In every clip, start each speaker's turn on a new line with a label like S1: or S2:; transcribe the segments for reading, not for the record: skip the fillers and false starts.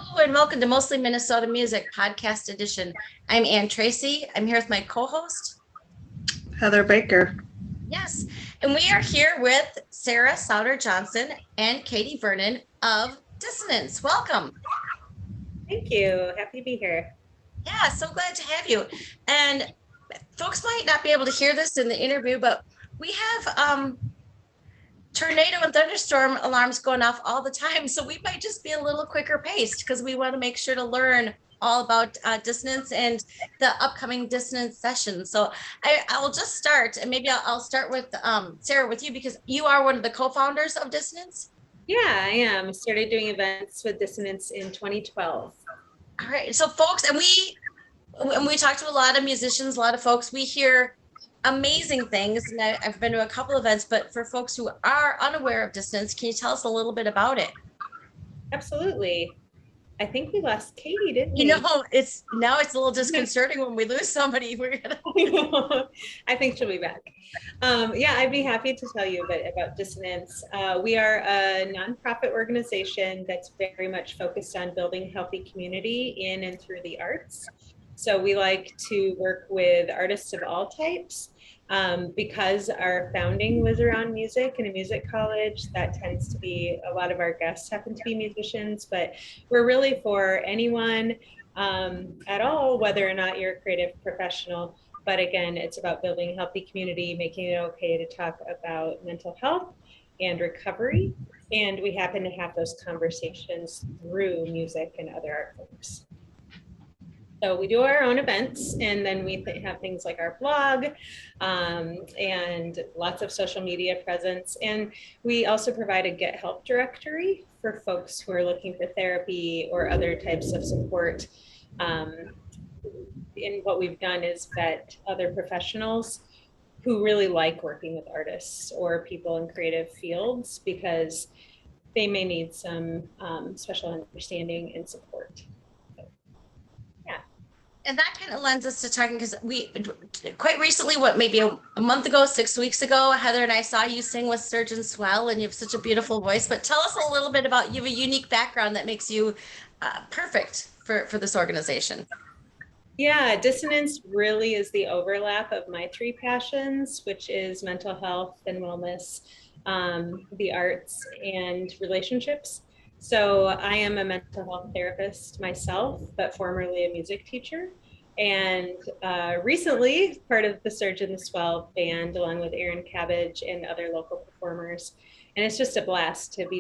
S1: Hello and welcome to Mostly Minnesota Music Podcast Edition. I'm Ann Tracy. I'm here with my co-host.
S2: Heather Baker.
S1: Yes, and we are here with Sarah Sauter Johnson and Katie Vernon of Dissonance. Welcome.
S3: Thank you. Happy to be here.
S1: Yeah, so glad to have you. And folks might not be able to hear this in the interview, but we have tornado and thunderstorm alarms going off all the time. So we might just be a little quicker paced because we want to make sure to learn all about dissonance and the upcoming dissonance session. So I will just start, and maybe I'll start with Sarah, with you, because you are one of the co-founders of Dissonance.
S3: Yeah, I am. I started doing events with Dissonance in 2012.
S1: All right. So folks, and we talk to a lot of musicians, a lot of folks, we hear amazing things. And I've been to a couple events, but for folks who are unaware of Dissonance, can you tell us a little bit about it?
S3: Absolutely. I think we lost Katie, didn't we?
S1: It's a little disconcerting when we lose somebody.
S3: I think she'll be back. Yeah, I'd be happy to tell you a bit about Dissonance. We are a nonprofit organization that's very much focused on building healthy community in and through the arts. So we like to work with artists of all types. Because our founding was around music and a music college, that tends to be a lot of our guests happen to be musicians, but we're really for anyone at all, whether or not you're a creative professional. But again, it's about building a healthy community, making it okay to talk about mental health and recovery. And we happen to have those conversations through music and other art forms. So we do our own events, and then we have things like our blog and lots of social media presence. And we also provide a Get Help directory for folks who are looking for therapy or other types of support. And what we've done is vet other professionals who really like working with artists or people in creative fields because they may need some special understanding and support.
S1: And that kind of lends us to talking, because we quite recently, maybe a month ago, 6 weeks ago, Heather and I saw you sing with Surgeon Swell, and you have such a beautiful voice. But tell us a little bit about, you have a unique background that makes you perfect for this organization.
S3: Yeah, Dissonance really is the overlap of my three passions, which is mental health and wellness, the arts, and relationships. So I am a mental health therapist myself, but formerly a music teacher. And recently part of the Surge in the Swell band, along with Aaron Cabbage and other local performers. And it's just a blast to be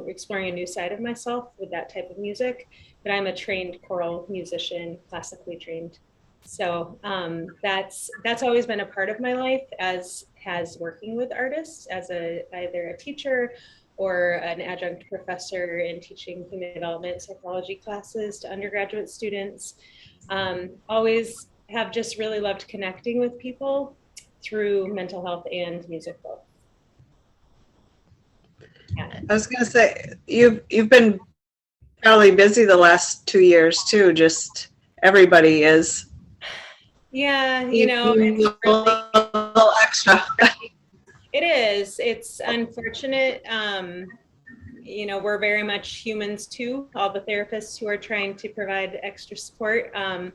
S3: exploring a new side of myself with that type of music. But I'm a trained choral musician, classically trained. So that's always been a part of my life, as has working with artists as either a teacher or an adjunct professor in teaching human development psychology classes to undergraduate students. Always have just really loved connecting with people through mental health and music both.
S2: Yeah. I was going to say, you've been probably busy the last 2 years too. Just everybody is.
S3: Yeah, it's
S2: really extra.
S3: It is. It's unfortunate. We're very much humans too, all the therapists who are trying to provide extra support. But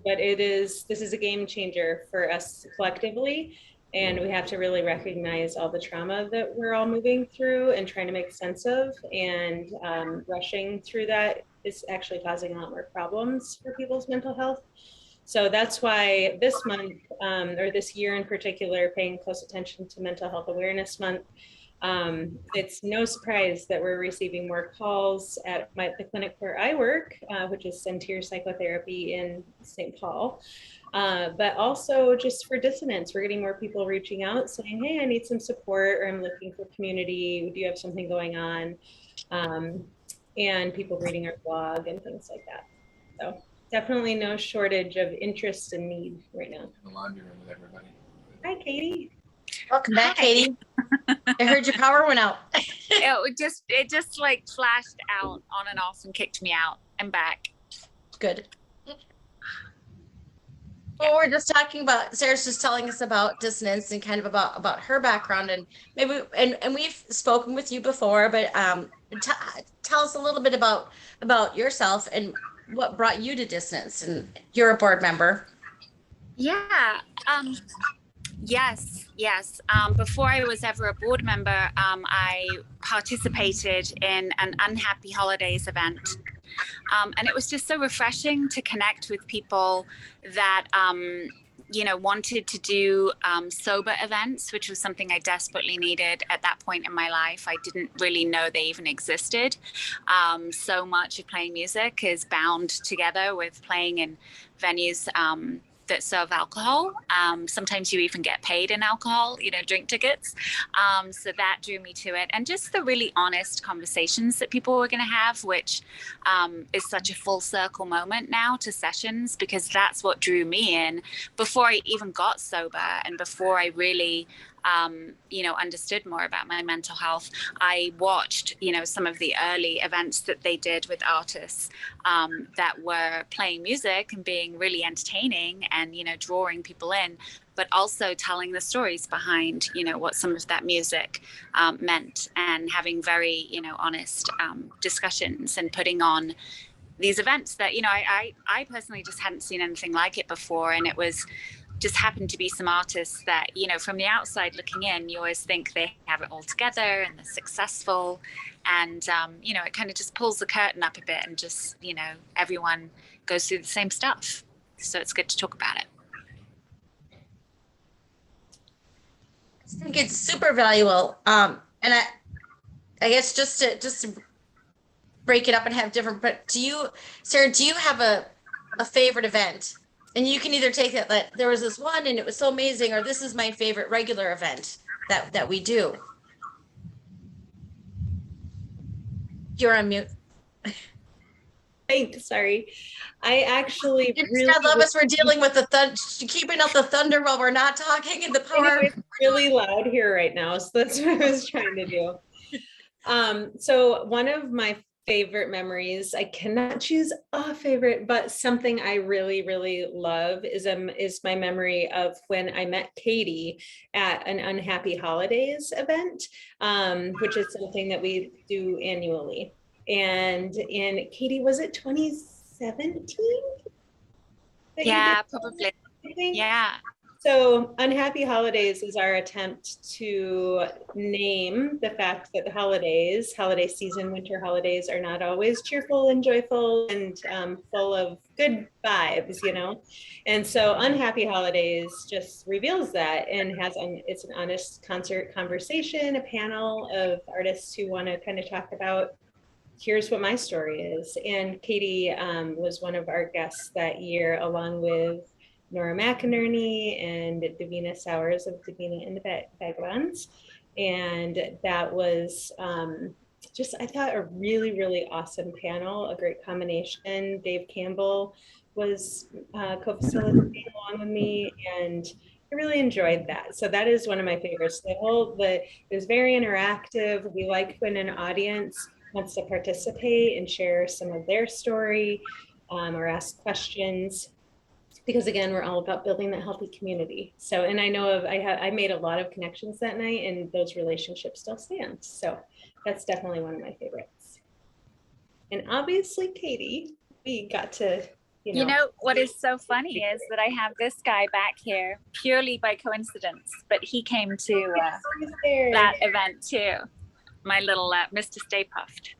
S3: this is a game changer for us collectively. And we have to really recognize all the trauma that we're all moving through and trying to make sense of. And rushing through that is actually causing a lot more problems for people's mental health. So that's why this month, or this year in particular, paying close attention to Mental Health Awareness Month. It's no surprise that we're receiving more calls at the clinic where I work, which is Centir Psychotherapy in St. Paul. But also just for Dissonance, we're getting more people reaching out saying, hey, I need some support, or I'm looking for community. Do you have something going on? And people reading our blog and things like that. So definitely no shortage of interest and need right now.
S4: In the laundry room with everybody.
S3: Hi, Katie.
S1: Welcome back, Katie. I heard your power went out.
S5: it just like flashed out on and off and kicked me out. I'm back.
S1: Good. Well, we're just talking about, Sarah's just telling us about dissonance and kind of about her background, and maybe and we've spoken with you before, but t tell us a little bit about yourself and what brought you to dissonance, and you're a board member.
S5: Yeah. Yes. Before I was ever a board member, I participated in an Unhappy Holidays event. And it was just so refreshing to connect with people that, wanted to do sober events, which was something I desperately needed at that point in my life. I didn't really know they even existed. So much of playing music is bound together with playing in venues that serve alcohol. Sometimes you even get paid in alcohol, drink tickets. So that drew me to it. And just the really honest conversations that people were going to have, which is such a full circle moment now to sessions, because that's what drew me in before I even got sober and before I really understood more about my mental health. I watched, some of the early events that they did with artists that were playing music and being really entertaining and, drawing people in, but also telling the stories behind, what some of that music meant, and having very, honest discussions and putting on these events that, I personally just hadn't seen anything like it before. And it was just happened to be some artists that, from the outside looking in, you always think they have it all together and they're successful. And, it kind of just pulls the curtain up a bit and just, everyone goes through the same stuff. So it's good to talk about it.
S1: I think it's super valuable. And I guess just to break it up and have different, but Sarah, do you have a favorite event? And you can either take that there was this one and it was so amazing, or this is my favorite regular event that we do. You're on mute.
S3: Thanks, sorry. I actually
S1: really love us. We're dealing with keeping up the thunder while we're not talking, and the power.
S3: It's really loud here right now, so that's what I was trying to do. So one of my favorite memories, I cannot choose a favorite, but something I really, really love is my memory of when I met Katie at an Unhappy Holidays event, which is something that we do annually. And Katie, was it 2017?
S5: Yeah, probably. Yeah.
S3: So Unhappy Holidays is our attempt to name the fact that the holiday season, winter holidays, are not always cheerful and joyful and full of good vibes, And so Unhappy Holidays just reveals that and it's an honest concert conversation, a panel of artists who want to kind of talk about, here's what my story is. And Katie was one of our guests that year, along with Nora McInerney and Davina Sowers of Davina and the Vagabonds. And that was I thought, a really, really awesome panel, a great combination. Dave Campbell was co-facilitating along with me, and I really enjoyed that. So that is one of my favorites. It was very interactive. We like when an audience wants to participate and share some of their story or ask questions. Because again, we're all about building that healthy community. So, and I know I made a lot of connections that night, and those relationships still stand. So that's definitely one of my favorites. And obviously, Katie, we got to,
S5: You know what is so funny is that I have this guy back here purely by coincidence, but he came to that event too. My little Mr. Stay Puffed.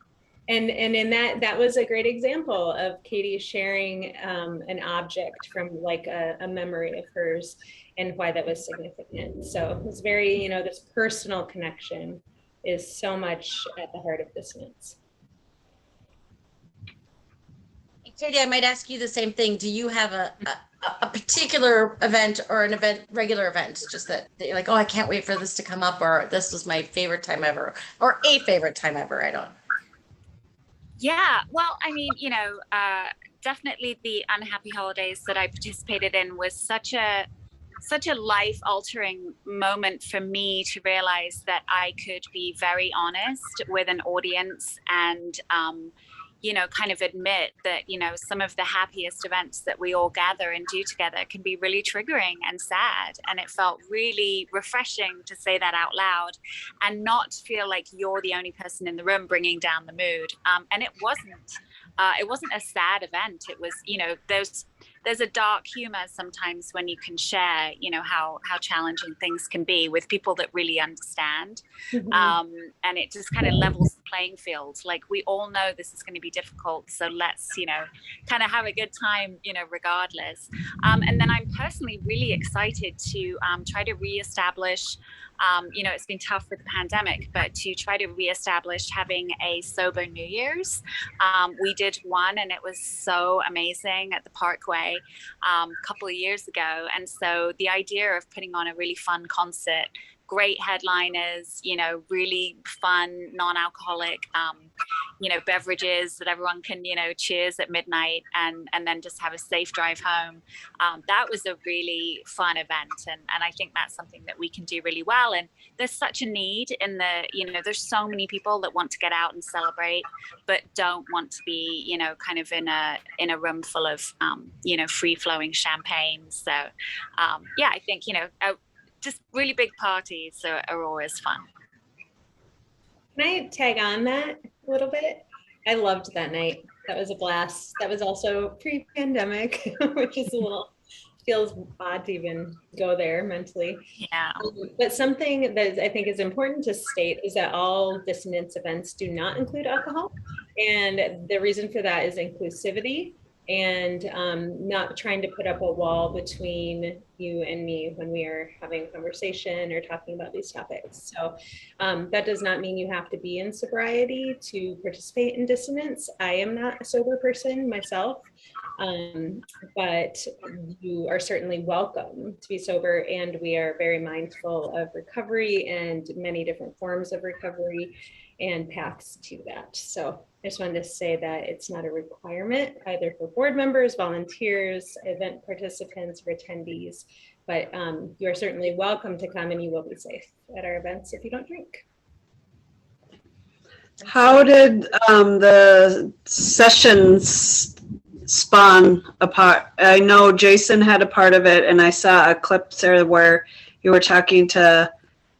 S3: And in that was a great example of Katie sharing an object from like a memory of hers and why that was significant. So it's very, this personal connection is so much at the heart of Dissonance.
S1: Katie, I might ask you the same thing. Do you have a particular event or an regular event, just that you're like, oh, I can't wait for this to come up, or this was my favorite time ever, or a favorite time ever? I don't.
S5: Yeah, well, I mean, definitely the Unhappy Holidays that I participated in was such a life-altering moment for me to realize that I could be very honest with an audience and, kind of admit that, some of the happiest events that we all gather and do together can be really triggering and sad. And it felt really refreshing to say that out loud and not feel like you're the only person in the room bringing down the mood. And it wasn't a sad event. It was, there's a dark humor sometimes when you can share, how challenging things can be with people that really understand. And it just kind of levels the playing field. Like, we all know this is going to be difficult. So let's, kind of have a good time, regardless. And then I'm personally really excited to try to reestablish, it's been tough with the pandemic, but to try to reestablish having a sober New Year's. We did one and it was so amazing at the Parkway a couple of years ago. And so the idea of putting on a really fun concert, great headliners, really fun, non-alcoholic, beverages that everyone can, cheers at midnight and then just have a safe drive home. That was a really fun event. And I think that's something that we can do really well. And there's such a need in there's so many people that want to get out and celebrate, but don't want to be, kind of in a room full of, free flowing champagne. So, I think, just really big parties are always fun.
S3: Can I tag on that a little bit? I loved that night. That was a blast. That was also pre-pandemic, which is feels odd to even go there mentally.
S5: Yeah.
S3: But something that I think is important to state is that all dissonance events do not include alcohol. And the reason for that is inclusivity and not trying to put up a wall between you and me when we are having a conversation or talking about these topics. So that does not mean you have to be in sobriety to participate in dissonance. I am not a sober person myself, but you are certainly welcome to be sober, and we are very mindful of recovery and many different forms of recovery and paths to that. So I just wanted to say that it's not a requirement either for board members, volunteers, event participants, or attendees, but you are certainly welcome to come, and you will be safe at our events if you don't drink.
S2: How did the sessions spawn apart? I know Jason had a part of it, and I saw a clip there where you were talking to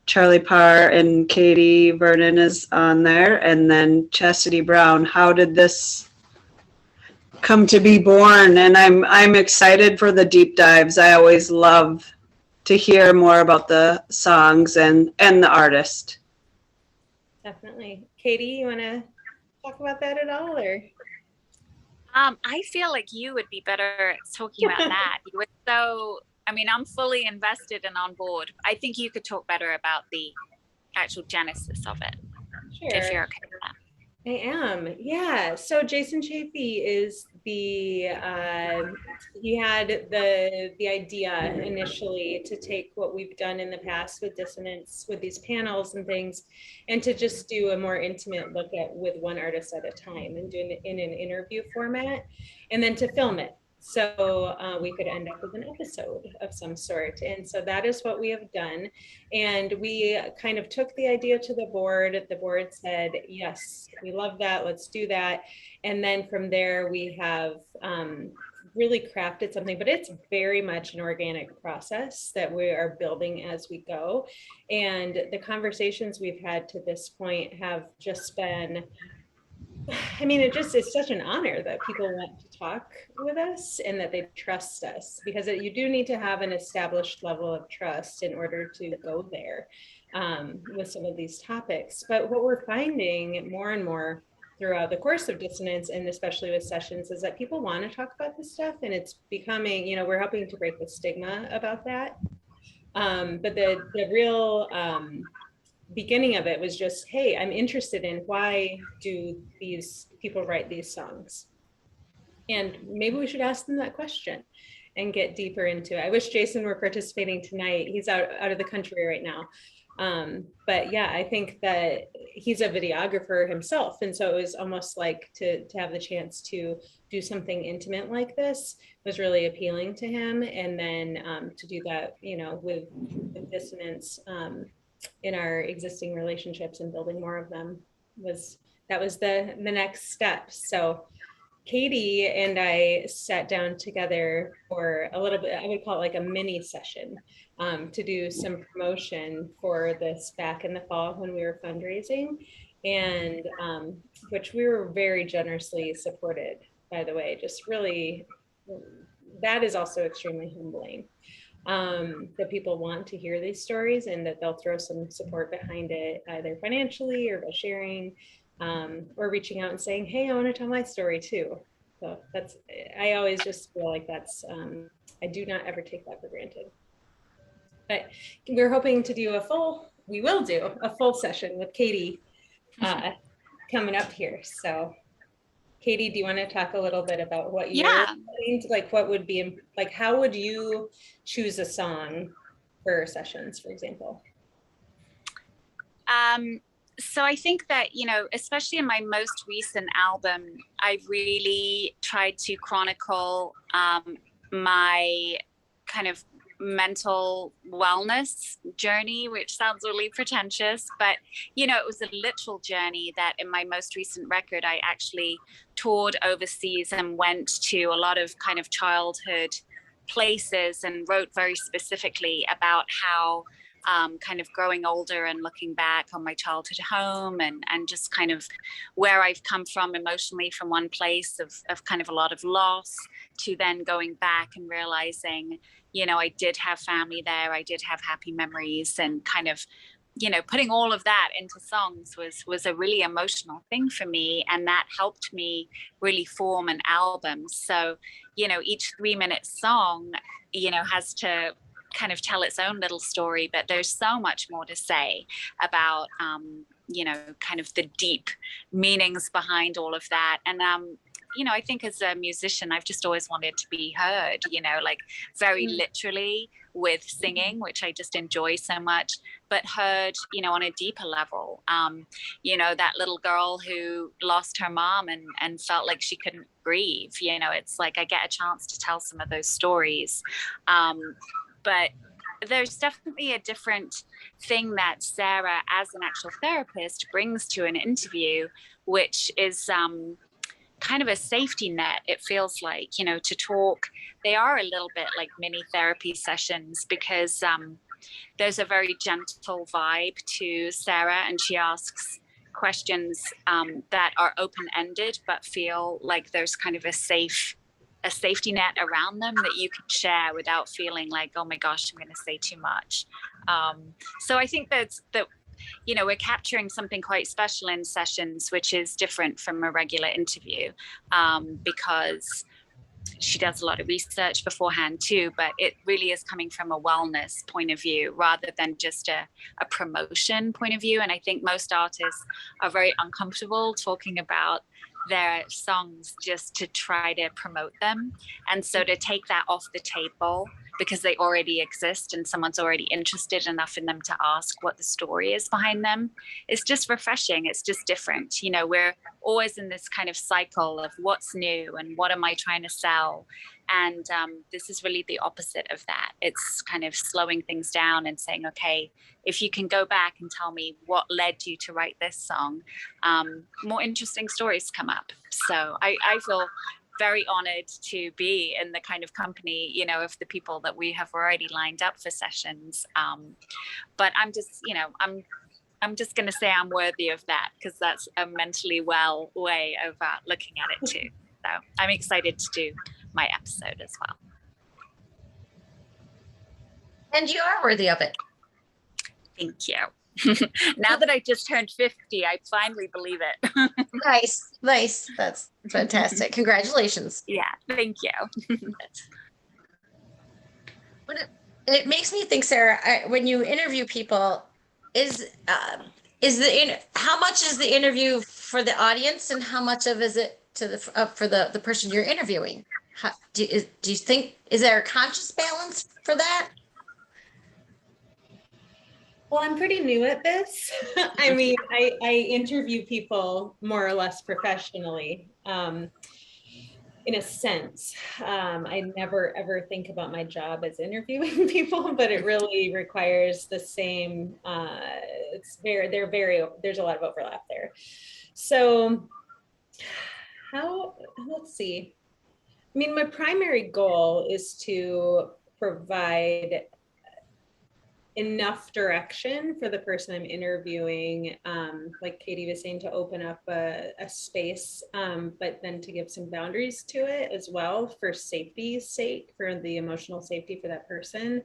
S2: Charlie Parr and Katie Vernon is on there, and then Chastity Brown. How did this come to be born? And I'm excited for the deep dives. I always love to hear more about the songs and the artist.
S3: Definitely. Katie, you want to talk about that at all, or?
S5: I feel like you would be better at talking about that. You were so, I'm fully invested and on board. I think you could talk better about the actual genesis of it.
S3: Sure.
S5: If you're okay with that.
S3: I am, yeah. So Jason Chafee is he had the idea initially to take what we've done in the past with Dissonance, with these panels and things, and to just do a more intimate look at with one artist at a time and doing it in an interview format, and then to film it. So we could end up with an episode of some sort. And so that is what we have done. And we kind of took the idea to the board. The board said, yes, we love that. Let's do that. And then from there, we have really crafted something, but it's very much an organic process that we are building as we go. And the conversations we've had to this point have just been, it's such an honor that people want to talk with us and that they trust us, because you do need to have an established level of trust in order to go there with some of these topics. But what we're finding more and more throughout the course of Dissonance, and especially with sessions, is that people want to talk about this stuff, and it's becoming, we're helping to break the stigma about that. But the real beginning of it was just, hey, I'm interested in why do these people write these songs? And maybe we should ask them that question and get deeper into it. I wish Jason were participating tonight. He's out of the country right now. But yeah, I think that he's a videographer himself. And so it was almost like to have the chance to do something intimate like this was really appealing to him. And then to do that, with Dissonance, in our existing relationships and building more of them that was the next step. So Katie and I sat down together for a little bit, I would call it like a mini session, to do some promotion for this back in the fall when we were fundraising, and which we were very generously supported, by the way. Just really, that is also extremely humbling, that people want to hear these stories and that they'll throw some support behind it, either financially or by sharing, or reaching out and saying, hey, I want to tell my story too. So that's, I always just feel like that's, I do not ever take that for granted. But we're hoping to do we will do a full session with Katie coming up here. So Katie, do you want to talk a little bit about what you're like, what would be like, how would you choose a song for sessions, for example?
S5: So I think that, you know, especially in my most recent album, I really tried to chronicle my kind of mental wellness journey, which sounds really pretentious, but you know, it was a literal journey that in my most recent record, I actually toured overseas and went to a lot of kind of childhood places and wrote very specifically about how kind of growing older and looking back on my childhood home and just kind of where I've come from emotionally, from one place of kind of a lot of loss to then going back and realizing, you know, I did have family there, I did have happy memories, and kind of, you know, putting all of that into songs was a really emotional thing for me, and that helped me really form an album. So, you know, each 3-minute song, you know, has to kind of tell its own little story, but there's so much more to say about you know, kind of the deep meanings behind all of that. And you know, I think as a musician, I've just always wanted to be heard, you know, like very literally with singing, which I just enjoy so much, but heard, you know, on a deeper level. You know, that little girl who lost her mom and felt like she couldn't grieve, you know, it's like I get a chance to tell some of those stories. But there's definitely a different thing that Sarah, as an actual therapist, brings to an interview, which is kind of a safety net. It feels like, you know, to talk, they are a little bit like mini therapy sessions, because there's a very gentle vibe to Sarah, and she asks questions that are open-ended but feel like there's kind of a safety net around them that you can share without feeling like, oh my gosh, I'm going to say too much. So I think that, you know, we're capturing something quite special in sessions, which is different from a regular interview, because she does a lot of research beforehand too, but it really is coming from a wellness point of view rather than just a promotion point of view. And I think most artists are very uncomfortable talking about their songs just to try to promote them. And so to take that off the table because they already exist and someone's already interested enough in them to ask what the story is behind them, it's just refreshing. It's just different. You know, we're always in this kind of cycle of what's new and what am I trying to sell? And this is really the opposite of that. It's kind of slowing things down and saying, okay, if you can go back and tell me what led you to write this song, more interesting stories come up. So I feel very honored to be in the kind of company, you know, of the people that we have already lined up for sessions. But I'm just, you know, I'm just going to say I'm worthy of that because that's a mentally well way of looking at it too. So I'm excited to do my episode as well.
S1: And you are worthy of it.
S5: Thank you. Now that I just turned 50, I finally believe it.
S1: Nice. That's fantastic. Congratulations.
S5: Yeah, thank you.
S1: But it makes me think, Sarah, when you interview people, how much is the interview for the audience and how much of is it to for the person you're interviewing? Do you think, is there a conscious balance for that?
S3: Well, I'm pretty new at this. I mean, I interview people more or less professionally. in a sense. I never ever think about my job as interviewing people, but it really requires the same. There's a lot of overlap there. So let's see. I mean, my primary goal is to provide enough direction for the person I'm interviewing, like Katie was saying, to open up a space, but then to give some boundaries to it as well for safety's sake, for the emotional safety for that person.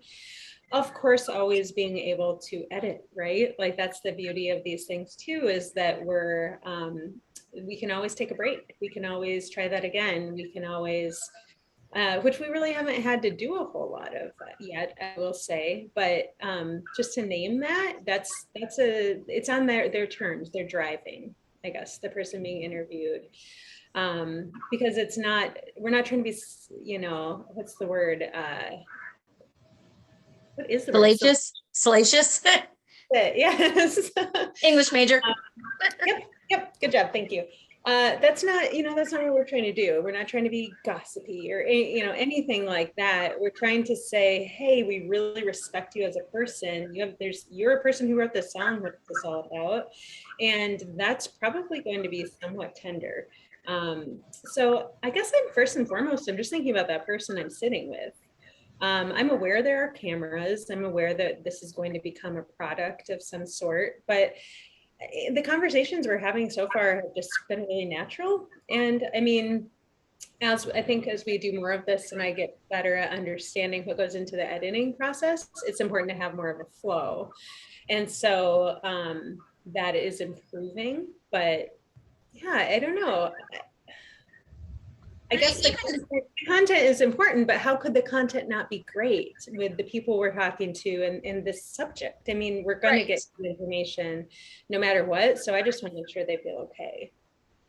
S3: Of course, always being able to edit, right? Like that's the beauty of these things too, is that we can always take a break. We can always try that again. We can always which we really haven't had to do a whole lot of yet, I will say. But just to name that, it's on their terms. They're driving, I guess, the person being interviewed, because we're not trying to be, what's the word? What is the word?
S1: Salacious.
S3: Yes.
S1: English major.
S3: Yep. Good job. Thank you. That's not what we're trying to do. We're not trying to be gossipy or, anything like that. We're trying to say, hey, we really respect you as a person. You're a person who wrote this song. What's this all about? And that's probably going to be somewhat tender. So I guess first and foremost, I'm just thinking about that person I'm sitting with. I'm aware there are cameras. I'm aware that this is going to become a product of some sort, but the conversations we're having so far have just been really natural. And I mean, as we do more of this and I get better at understanding what goes into the editing process, it's important to have more of a flow. And so that is improving, but yeah, I don't know. I guess the content is important, but how could the content not be great with the people we're talking to in this subject? I mean, we're going to get information no matter what. So I just want to make sure they feel okay.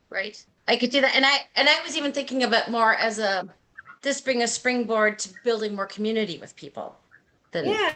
S1: Right. I could do that. And I was even thinking of it more as this being a springboard to building more community with people.
S3: Yeah,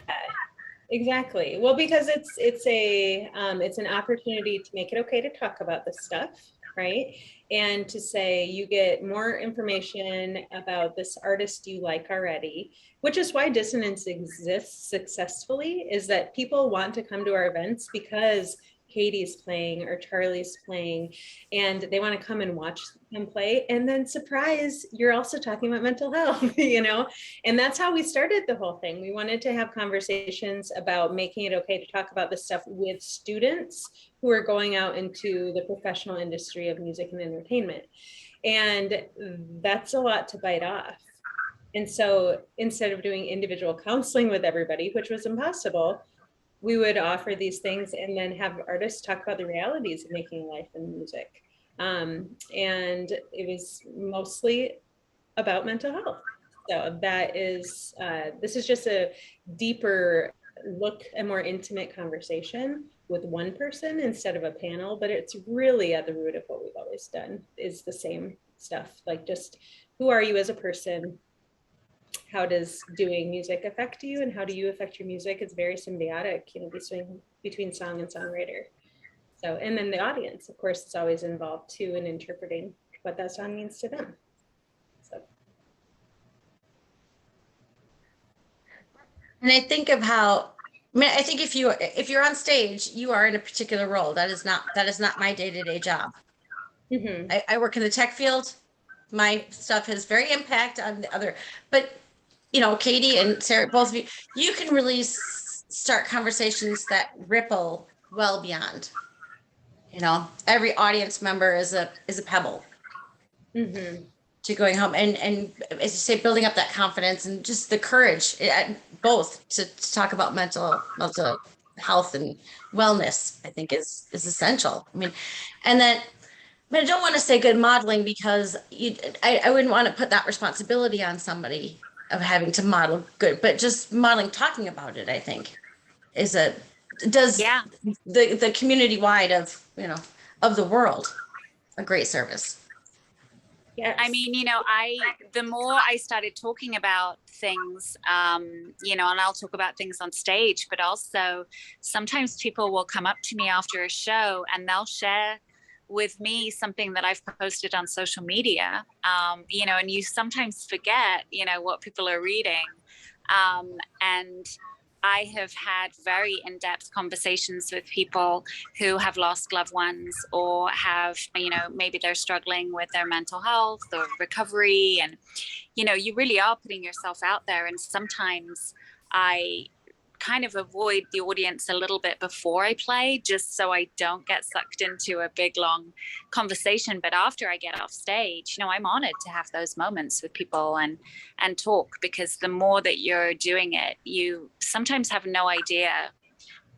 S3: exactly. Well, because it's an opportunity to make it okay to talk about this stuff, right? And to say you get more information about this artist you like already, which is why Dissonance exists successfully, is that people want to come to our events because Katie's playing or Charlie's playing, and they want to come and watch them play. And then surprise, you're also talking about mental health, and that's how we started the whole thing. We wanted to have conversations about making it okay to talk about this stuff with students who are going out into the professional industry of music and entertainment. And that's a lot to bite off. And so instead of doing individual counseling with everybody, which was impossible, we would offer these things and then have artists talk about the realities of making life in music. And it was mostly about mental health. So this is just a deeper look, a more intimate conversation with one person instead of a panel, but it's really at the root of what we've always done is the same stuff. Like just who are you as a person? How does doing music affect you, and how do you affect your music? It's very symbiotic, between song and songwriter. So, and then the audience, of course, is always involved too in interpreting what that song means to them. So.
S1: And I think of I think if you're on stage, you are in a particular role. That is not my day-to-day job. Mm-hmm. I work in the tech field. My stuff has very impact on the other, but Katie and Sarah, both of you can really start conversations that ripple well beyond. Every audience member is a pebble to going home, and as you say, building up that confidence and just the courage, both to talk about mental health and wellness. I think is essential. I mean, and then. But I don't want to say good modeling because I wouldn't want to put that responsibility on somebody of having to model good, but just modeling, talking about it, I think the community wide of the world a great service.
S5: Yeah, I mean, the more I started talking about things, and I'll talk about things on stage, but also sometimes people will come up to me after a show and they'll share with me something that I've posted on social media, and you sometimes forget, what people are reading. And I have had very in-depth conversations with people who have lost loved ones or have, maybe they're struggling with their mental health or recovery. And, you really are putting yourself out there. And sometimes I kind of avoid the audience a little bit before I play, just so I don't get sucked into a big long conversation. But after I get off stage, I'm honored to have those moments with people and talk, because the more that you're doing it, you sometimes have no idea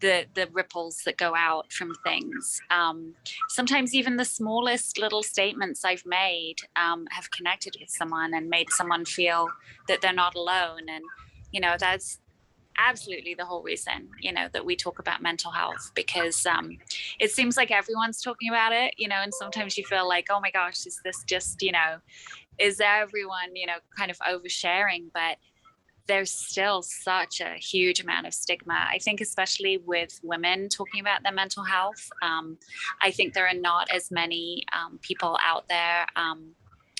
S5: the ripples that go out from things. Sometimes even the smallest little statements I've made have connected with someone and made someone feel that they're not alone. And that's absolutely the whole reason, that we talk about mental health, because it seems like everyone's talking about it, and sometimes you feel like, oh my gosh, is this just, is everyone, kind of oversharing? But there's still such a huge amount of stigma, I think, especially with women talking about their mental health. I think there are not as many people out there.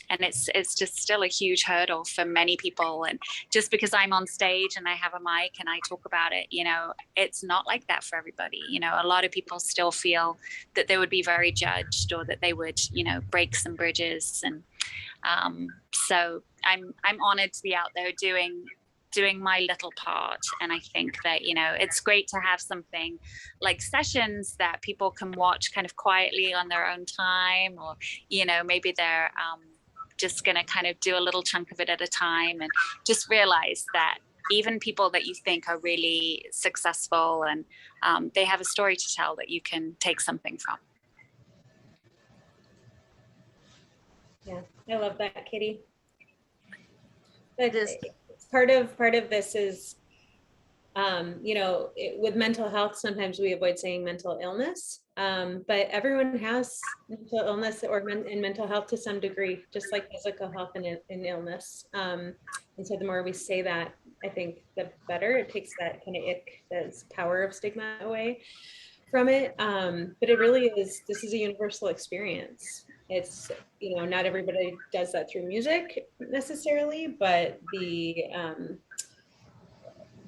S5: And it's just still a huge hurdle for many people. And just because I'm on stage and I have a mic and I talk about it, it's not like that for everybody. A lot of people still feel that they would be very judged, or that they would, break some bridges. And so I'm honored to be out there doing my little part. And I think that, it's great to have something like sessions that people can watch kind of quietly on their own time, or, maybe they're just going to kind of do a little chunk of it at a time, and just realize that even people that you think are really successful, and they have a story to tell that you can take something from.
S3: Yeah, I love that, Katie.
S1: It is.
S3: Part of this is, with mental health, sometimes we avoid saying mental illness, but everyone has mental illness or in mental health to some degree, just like physical health and illness. And so the more we say that, I think the better. It takes that kind of ick, the power of stigma away from it. But it really is, this is a universal experience. It's, not everybody does that through music necessarily, but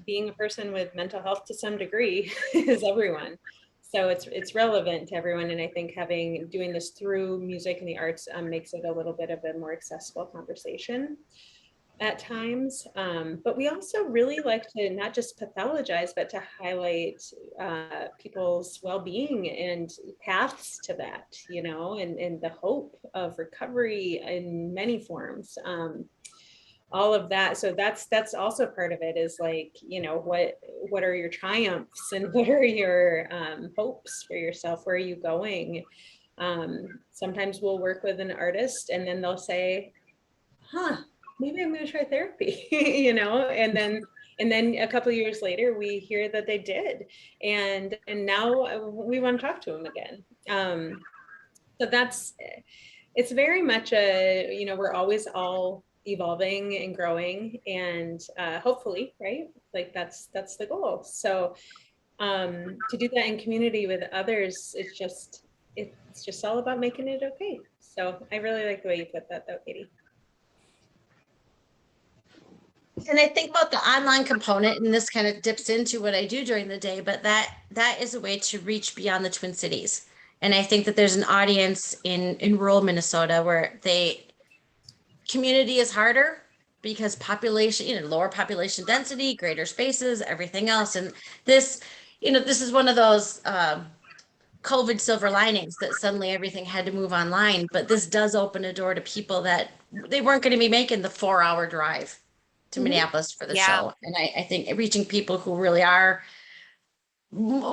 S3: being a person with mental health to some degree is everyone. So it's relevant to everyone. And I think doing this through music and the arts makes it a little bit of a more accessible conversation at times. But we also really like to not just pathologize, but to highlight people's well-being and paths to that, and the hope of recovery in many forms. All of that. So that's also part of it, is like, what are your triumphs and what are your hopes for yourself? Where are you going? Sometimes we'll work with an artist and then they'll say, maybe I'm going to try therapy, and then a couple of years later we hear that they did, and now we want to talk to them again. So it's very much we're always all evolving and growing, and hopefully, right, like that's the goal. So to do that in community with others, it's just all about making it okay. So I really like the way you put that though, Katie.
S1: And I think about the online component, and this kind of dips into what I do during the day, but that is a way to reach beyond the Twin Cities. And I think that there's an audience in rural Minnesota where community is harder because population, lower population density, greater spaces, everything else. And this is one of those COVID silver linings, that suddenly everything had to move online. But this does open a door to people that they weren't going to be making the 4-hour drive to Minneapolis for the show. And I think reaching people who really are,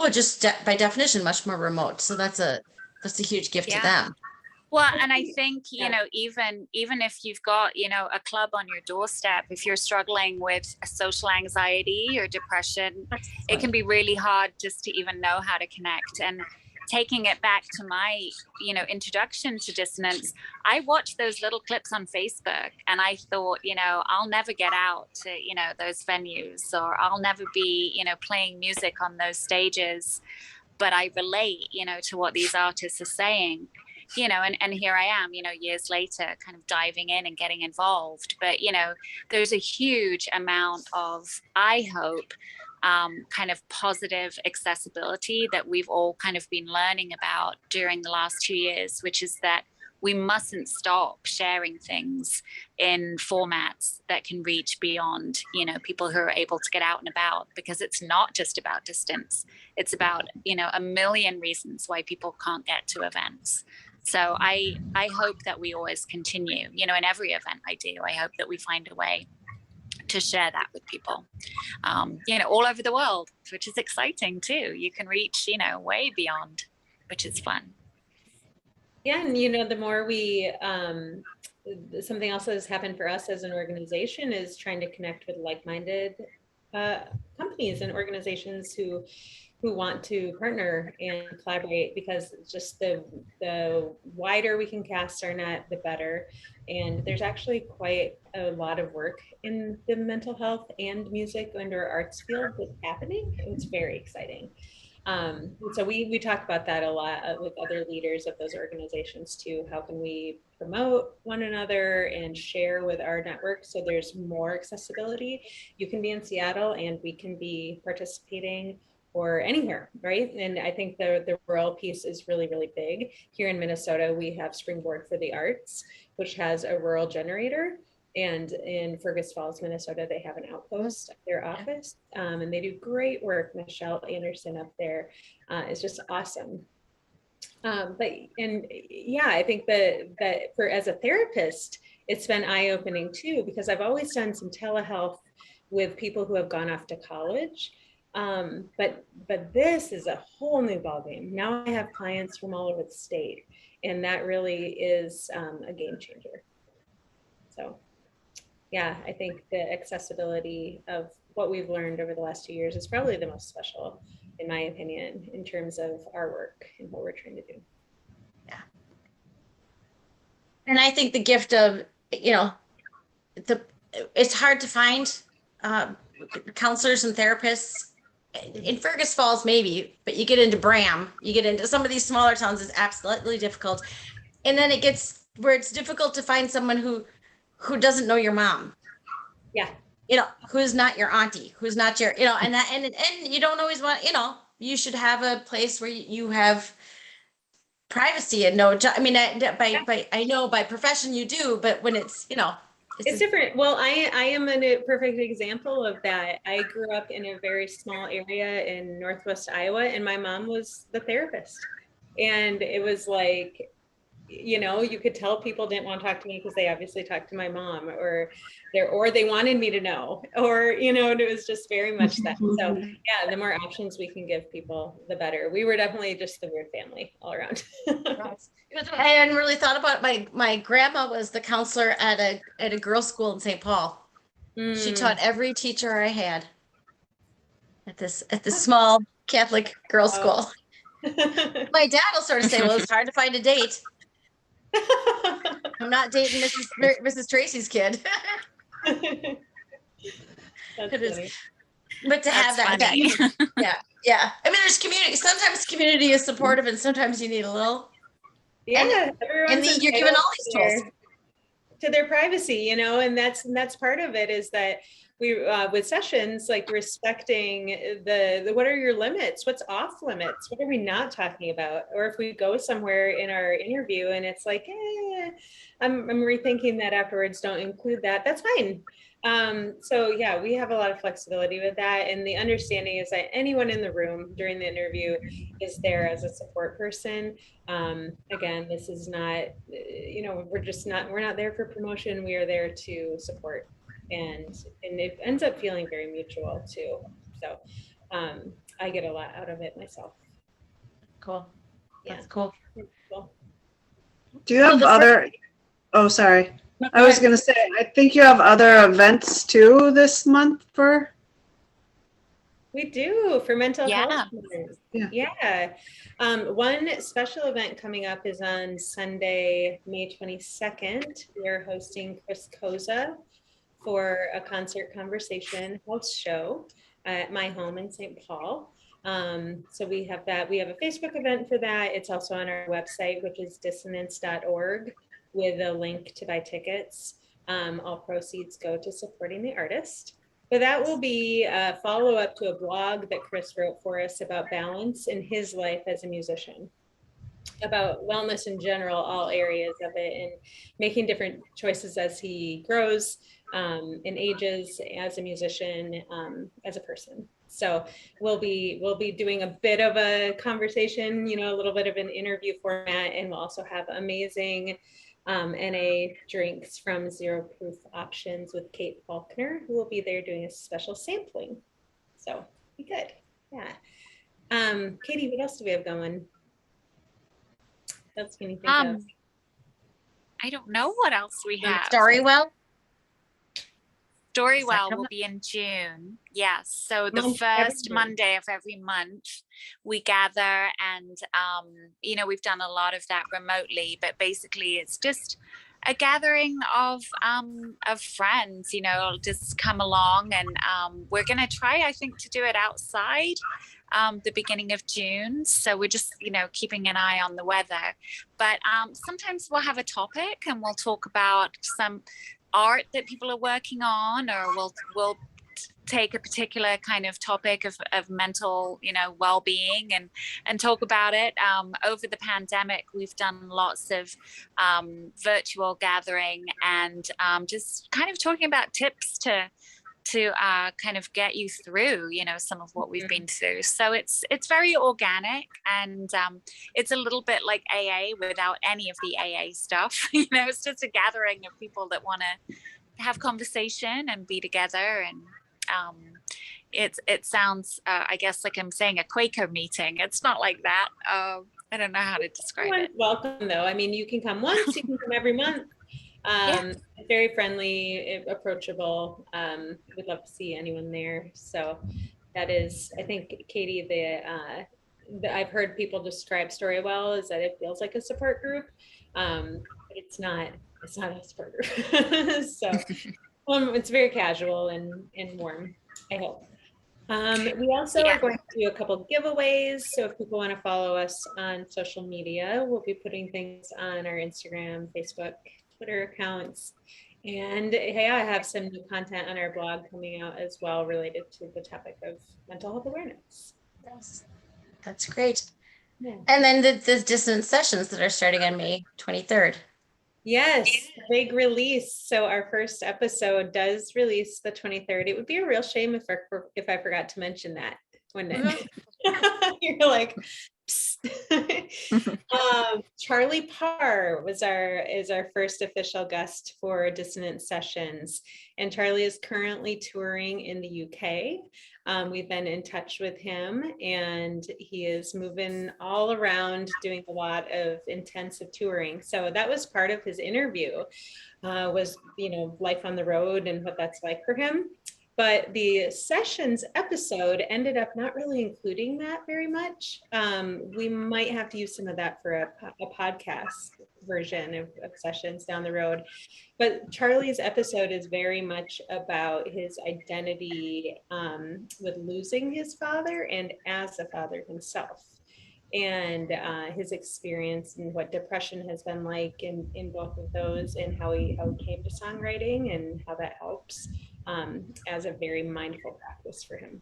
S1: just by definition, much more remote. So that's a huge gift to them.
S5: Well, and I think, even if you've got, a club on your doorstep, if you're struggling with social anxiety or depression, it can be really hard just to even know how to connect. And taking it back to my, introduction to Dissonance, I watched those little clips on Facebook and I thought, I'll never get out to, those venues, or I'll never be, playing music on those stages. But I relate, to what these artists are saying. and here I am, years later, kind of diving in and getting involved. But, there's a huge amount of, I hope, kind of positive accessibility that we've all kind of been learning about during the last 2 years, which is that we mustn't stop sharing things in formats that can reach beyond, people who are able to get out and about, because it's not just about distance. It's about, a million reasons why people can't get to events. So I hope that we always continue, in every event I do, I hope that we find a way to share that with people, all over the world, which is exciting too. You can reach, way beyond, which is fun.
S3: Yeah, and the more we, something else that has happened for us as an organization is trying to connect with like-minded companies and organizations who want to partner and collaborate, because just the wider we can cast our net, the better. And there's actually quite a lot of work in the mental health and music and/or arts field that's happening. It's very exciting. So we talk about that a lot with other leaders of those organizations too. How can we promote one another and share with our network so there's more accessibility? You can be in Seattle and we can be participating, or anywhere, right? And I think the rural piece is really, really big. Here in Minnesota, we have Springboard for the Arts, which has a rural generator. And in Fergus Falls, Minnesota, they have an outpost at their office, and they do great work. Michelle Anderson up there is just awesome. I think that for as a therapist, it's been eye-opening too, because I've always done some telehealth with people who have gone off to college. But this is a whole new ballgame. Now I have clients from all over the state, and that really is a game changer. So. Yeah, I think the accessibility of what we've learned over the last 2 years is probably the most special, in my opinion, in terms of our work and what we're trying to do.
S1: Yeah. And I think the gift of, it's hard to find counselors and therapists in Fergus Falls, maybe, but you get into Bram, you get into some of these smaller towns, it's absolutely difficult. And then it gets where it's difficult to find someone who doesn't know your mom.
S3: Yeah.
S1: Who's not your auntie, who's not your, and you don't always want, you should have a place where you have privacy and I know by profession you do, but when it's,
S3: it's different. Well, I am a perfect example of that. I grew up in a very small area in Northwest Iowa, and my mom was the therapist. And it was like, you could tell people didn't want to talk to me because they obviously talked to my mom, or they wanted me to know, or, it was just very much that. So yeah, the more options we can give people, the better. We were definitely just the weird family all around.
S1: I hadn't really thought about it. My grandma was the counselor at a girls' school in St. Paul. She taught every teacher I had at this small Catholic girls' school. My dad will sort of say, well, it's hard to find a date. I'm not dating Mrs. Tracy's kid.
S3: That's funny.
S1: But to have that, yeah. I mean, there's community. Sometimes community is supportive, and sometimes you need a little.
S3: Yeah,
S1: and you're given all these tools
S3: to their privacy, and that's part of it, is that we with sessions, like respecting the what are your limits, what's off limits, what are we not talking about, or if we go somewhere in our interview and it's like, I'm rethinking that afterwards, don't include that, that's fine. So yeah, we have a lot of flexibility with that, and the understanding is that anyone in the room during the interview is there as a support person. Again, this is not, we're not there for promotion, we are there to support. And it ends up feeling very mutual too. So I get a lot out of it myself.
S1: Cool.
S3: Yeah.
S1: That's cool.
S2: Do you have other, sorry. I was going to say, I think you have other events too this month for?
S3: We do, for mental
S5: Yeah.
S3: health. Yeah. One special event coming up is on Sunday, May 22nd. We're hosting Chris Koza for a concert conversation house show at my home in St. Paul. So we have that. We have a Facebook event for that. It's also on our website, which is dissonance.org, with a link to buy tickets. All proceeds go to supporting the artist. But that will be a follow-up to a blog that Chris wrote for us about balance in his life as a musician, about wellness in general, all areas of it, and making different choices as he grows and ages as a musician, as a person. So we'll be doing a bit of a conversation, a little bit of an interview format, and we'll also have amazing NA drinks from Zero Proof Options with Kate Faulkner, who will be there doing a special sampling. So be good. Yeah. Katie, what else do we have going? That's anything of.
S5: I don't know what else we have.
S1: Storywell?
S5: Storywell will be in June. Yes. So the first Monday of every month we gather, and we've done a lot of that remotely, but basically it's just a gathering of friends, just come along, and we're going to try, I think, to do it outside the beginning of June. So we're just, keeping an eye on the weather, but sometimes we'll have a topic and we'll talk about some art that people are working on, or we'll take a particular kind of topic of mental, well-being and talk about it. Over the pandemic, we've done lots of virtual gathering and just kind of talking about tips to kind of get you through, some of what we've been through. So it's very organic, and it's a little bit like AA without any of the AA stuff. It's just a gathering of people that want to have conversation and be together. And it sounds, I guess, like I'm saying a Quaker meeting. It's not like that. I don't know how to describe it.
S3: Welcome, though. I mean, you can come once, you can come every month. Very friendly, approachable. We'd love to see anyone there. So that is, I think, Katie, I've heard people describe Storywell as that it feels like a support group. But it's not a support group. So it's very casual and warm, I hope. We also are going to do a couple giveaways. So if people want to follow us on social media, we'll be putting things on our Instagram, Facebook, Twitter accounts. And hey, I have some new content on our blog coming out as well related to the topic of mental health awareness.
S1: Yes, that's great.
S3: Yeah.
S1: And then the Dissonance sessions that are starting on May 23rd.
S3: Yes, big release. So our first episode does release the 23rd. It would be a real shame if I forgot to mention that, wouldn't it? You're like, Charlie Parr is our first official guest for Dissonance Sessions, and Charlie is currently touring in the UK. We've been in touch with him, and he is moving all around doing a lot of intensive touring. So that was part of his interview, was life on the road and what that's like for him. But the sessions episode ended up not really including that very much. We might have to use some of that for a podcast version of sessions down the road. But Charlie's episode is very much about his identity with losing his father and as a father himself, and his experience and what depression has been like in both of those, and how he came to songwriting and how that helps as a very mindful practice for him.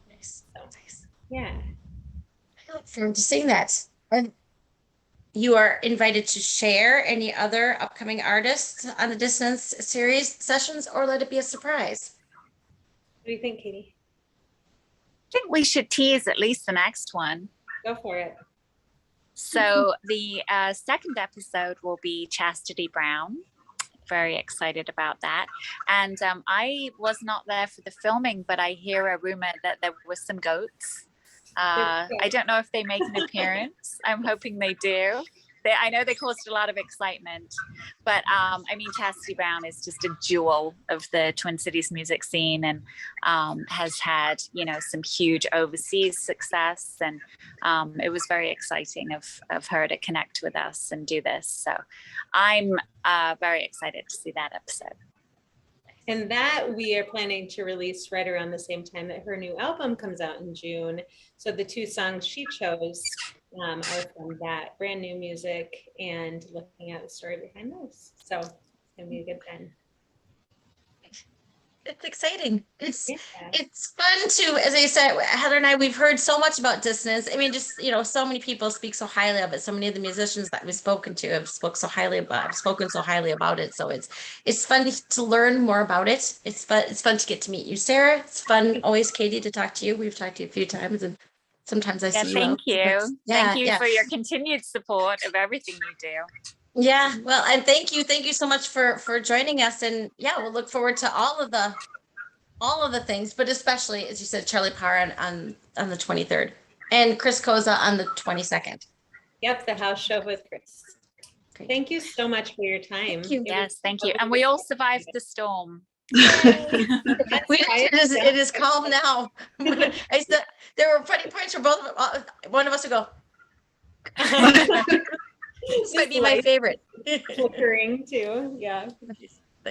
S1: Nice.
S3: So,
S1: Nice.
S3: yeah.
S1: I look forward to seeing that. And you are invited to share any other upcoming artists on the Dissonance series sessions, or let it be a surprise.
S3: What do you think, Katie?
S5: I think we should tease at least the next one.
S3: Go for it.
S5: So the second episode will be Chastity Brown. Very excited about that. And I was not there for the filming, but I hear a rumor that there were some goats. I don't know if they make an appearance. I'm hoping they do. I know they caused a lot of excitement, but Chastity Brown is just a jewel of the Twin Cities music scene, and has had, some huge overseas success. And it was very exciting of her to connect with us and do this. So I'm very excited to see that episode.
S3: And that we are planning to release right around the same time that her new album comes out in June. So the two songs she chose are from that brand new music and looking at the story behind those. So it's gonna be a good time.
S1: It's exciting. It's
S3: Yeah.
S1: it's fun to, as I said, Heather and I, we've heard so much about Dissonance. I mean, just, so many people speak so highly of it. So many of the musicians that we've spoken to have spoken so highly about it. So it's fun to learn more about it. It's fun to get to meet you, Sarah. It's fun always, Katie, to talk to you. We've talked to you a few times, and sometimes I
S5: Yeah,
S1: see you out.
S5: thank you.
S1: Yeah,
S5: Thank you
S1: yeah.
S5: for your continued support of everything you do.
S1: Yeah, well, and thank you so much for joining us. And yeah, we'll look forward to all of the things, but especially, as you said, Charlie Parr on the 23rd and Chris Koza on the 22nd.
S3: Yep, the house show with Chris.
S1: Great.
S3: Thank you so much for your time.
S1: Thank you.
S5: Yes, thank you. And we all survived the storm.
S1: It is calm now. I said there were funny points for both of one of us to go. This might be my favorite.
S3: Flickering too. Yeah.